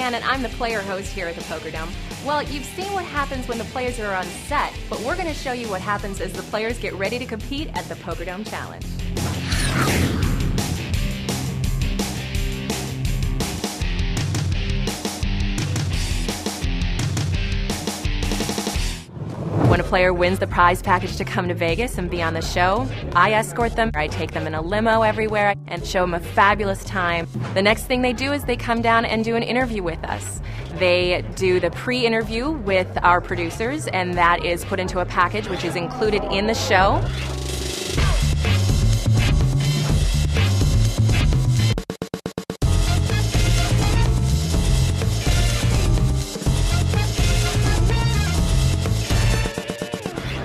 Ann, and I'm the player host here at the Pokerdome. Well, you've seen what happens when the players are on set, but we're going to show you what happens as the players get ready to compete at the Pokerdome Challenge. When a player wins the prize package to come to Vegas and be on the show, I escort them. I take them in a limo everywhere and show them a fabulous time. The next thing they do is they come down and do an interview with us. They do the pre-interview with our producers, and that is put into a package which is included in the show.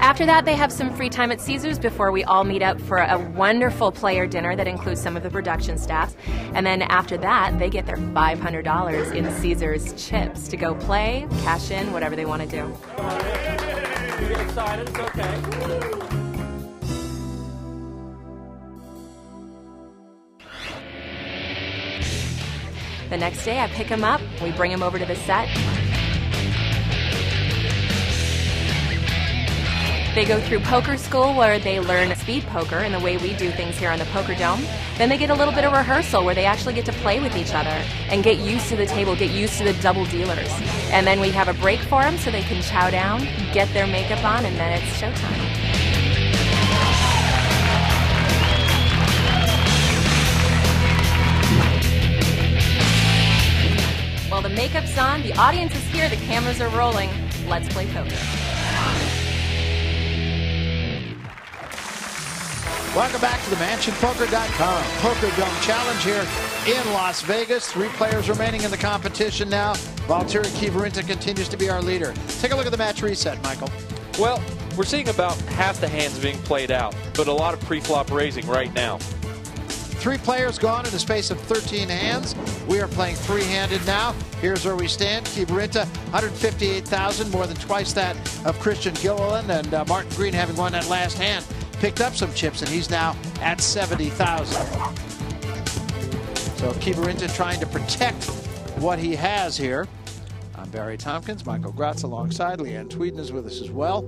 After that, they have some free time at Caesars before we all meet up for a wonderful player dinner that includes some of the production staff. And then after that, they get their $500 in Caesars chips to go play, cash in, whatever they want to do. You get excited, it's okay. The next day, I pick them up, we bring them over to the set. They go through poker school where they learn speed poker and the way we do things here on the Pokerdome. Then they get a little bit of rehearsal where they actually get to play with each other and get used to the table, get used to the double dealers. And then we have a break for them so they can chow down, get their makeup on, and then it's showtime. Well, the makeup's on, the audience is here, the cameras are rolling. Let's play poker. Welcome back to the MansionPoker.com Pokerdome Challenge here in Las Vegas. 3 players remaining in the competition now. Valtteri Kiviranta continues to be our leader. Take a look at the match reset, Michael. Well, we're seeing about half the hands being played out, but a lot of pre-flop raising right now. 3 players gone in a space of 13 hands. We are playing 3-handed now. Here's where we stand. Kiviranta, 158,000, more than twice that of Christian Gilliland, and Martin Green, having won that last hand, picked up some chips, and he's now at 70,000. So Kiviranta trying to protect what he has here. I'm Barry Tompkins. Michael Gratz alongside. Leanne Tweeden is with us as well.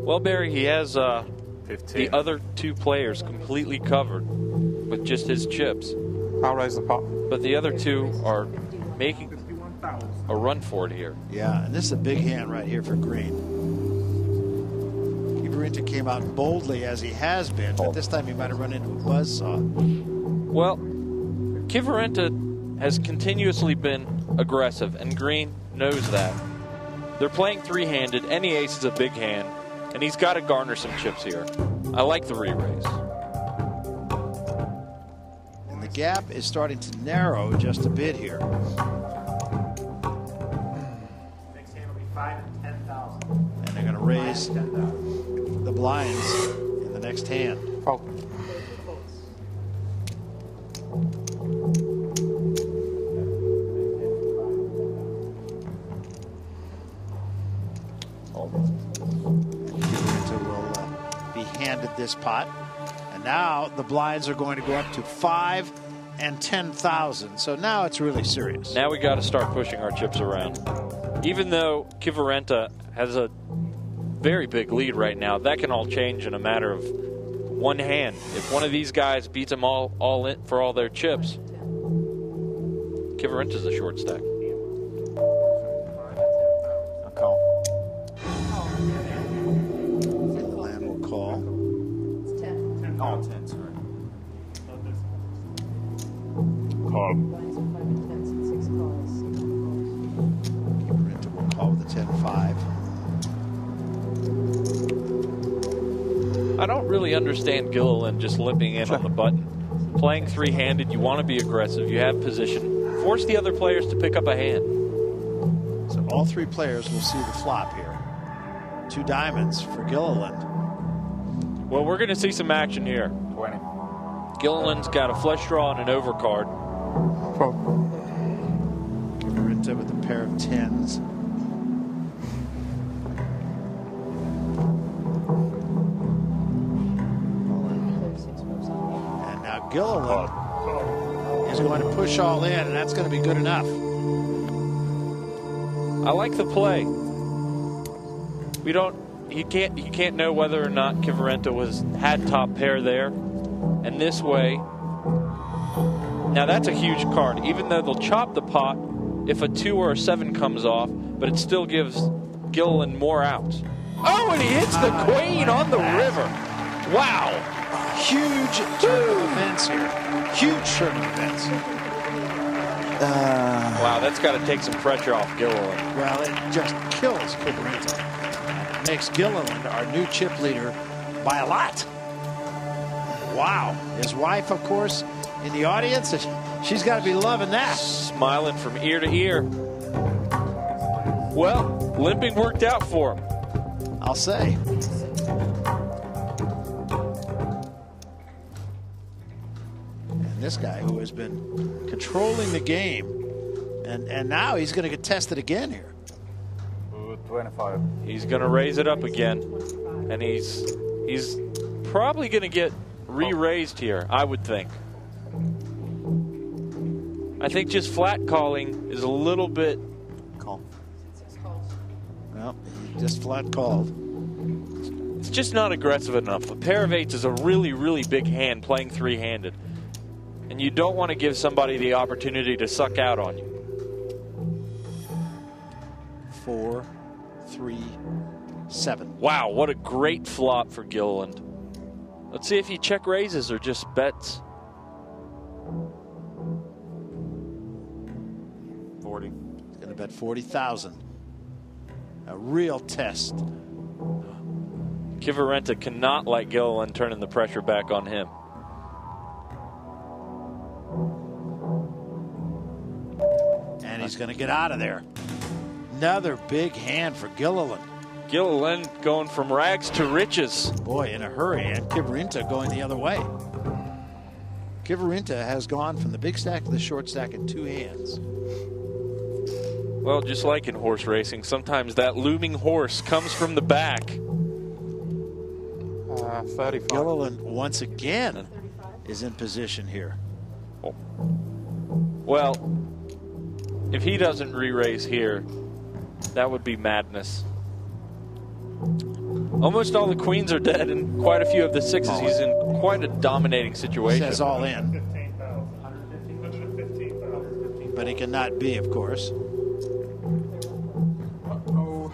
Well, Barry, he has the other 2 players completely covered with just his chips. I'll raise the pot. But the other 2 are making a run for it here. Yeah, and this is a big hand right here for Green. Kiviranta came out boldly as he has been, but this time he might have run into a buzzsaw. Well, Kiviranta has continuously been aggressive, and Green knows that. They're playing 3-handed. Any ace is a big hand, and he's got to garner some chips here. I like the re-raise. And the gap is starting to narrow just a bit here. Next hand will be 5 and 10,000. And they're going to raise the blinds in the next hand. Oh. Kiviranta will be handed this pot. And now the blinds are going to go up to 5 and 10,000. So now it's really serious. Now we got to start pushing our chips around. Even though Kiviranta has a very big lead right now, that can all change in a matter of 1 hand. If one of these guys beats them all in for all their chips, Kiviranta's a short stack. A call. The land will call. It's 10. Oh, 10, sorry. Call. Kiviranta will call with the 10-5. I don't really understand Gilliland just limping in on the button. Playing 3-handed, you want to be aggressive. You have position. Force the other players to pick up a hand. So all 3 players will see the flop here. 2 diamonds for Gilliland. Well, we're going to see some action here. 20. Gilliland's got a flush draw and an overcard. Kiviranta with a pair of 10s. And now Gilliland is going to push all in, and that's going to be good enough. I like the play. You can't know whether or not Kiviranta had top pair there. And this way, now that's a huge card. Even though they'll chop the pot if a 2 or a 7 comes off, but it still gives Gilliland more outs. Oh, and he hits the queen on the river. Wow. Huge turn of events here. Huge turn of events. Wow, that's got to take some pressure off Gilliland. Well, it just kills Kiviranta. Makes Gilliland our new chip leader by a lot. Wow. His wife, of course, in the audience. She's got to be loving that. Smiling from ear to ear. Well, limping worked out for him. I'll say. And this guy who has been controlling the game, and now he's going to get tested again here. 25. He's going to raise it up again, and he's probably going to get re-raised here, I would think. I think just flat calling is a little bit... Call. Well, he just flat called. It's just not aggressive enough. A pair of 8s is a really, really big hand playing three-handed. And you don't want to give somebody the opportunity to suck out on you. 4, 3, 7. Wow, what a great flop for Gilliland. Let's see if he check raises or just bets. 40. He's going to bet 40,000. A real test. Kiviranta cannot let Gilliland turning the pressure back on him. And he's going to get out of there. Another big hand for Gilliland. Gilliland going from rags to riches. Boy, in a hurry, and Kiviranta going the other way. Kiviranta has gone from the big stack to the short stack in 2 hands. Well, just like in horse racing, sometimes that looming horse comes from the back. 35. Gilliland once again is in position here. Well, if he doesn't re-raise here, that would be madness. Almost all the queens are dead, and quite a few of the 6s. He's in quite a dominating situation. Says all in. 115,000. But he cannot be, of course. Uh-oh.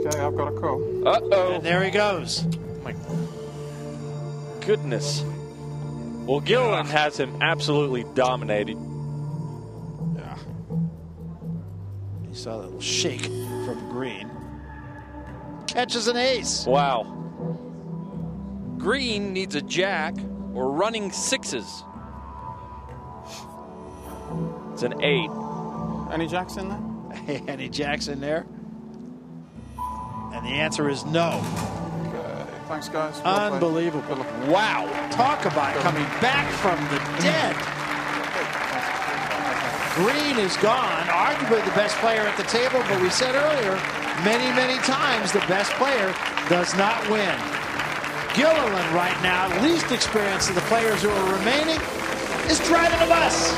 Okay, I've got a call. Uh-oh. And there he goes. My goodness. Well, Gilliland has him absolutely dominated. Yeah. You saw that little shake from Green. Catches an ace. Wow. Green needs a jack or running 6s. It's an 8. Any jacks in there? Any jacks in there? And the answer is no. Okay. Thanks, guys. Unbelievable. Wow. Talk about coming back from the dead. Green is gone, arguably the best player at the table, but we said earlier, many, many times the best player does not win. Gilliland right now, least experienced of the players who are remaining, is driving the bus.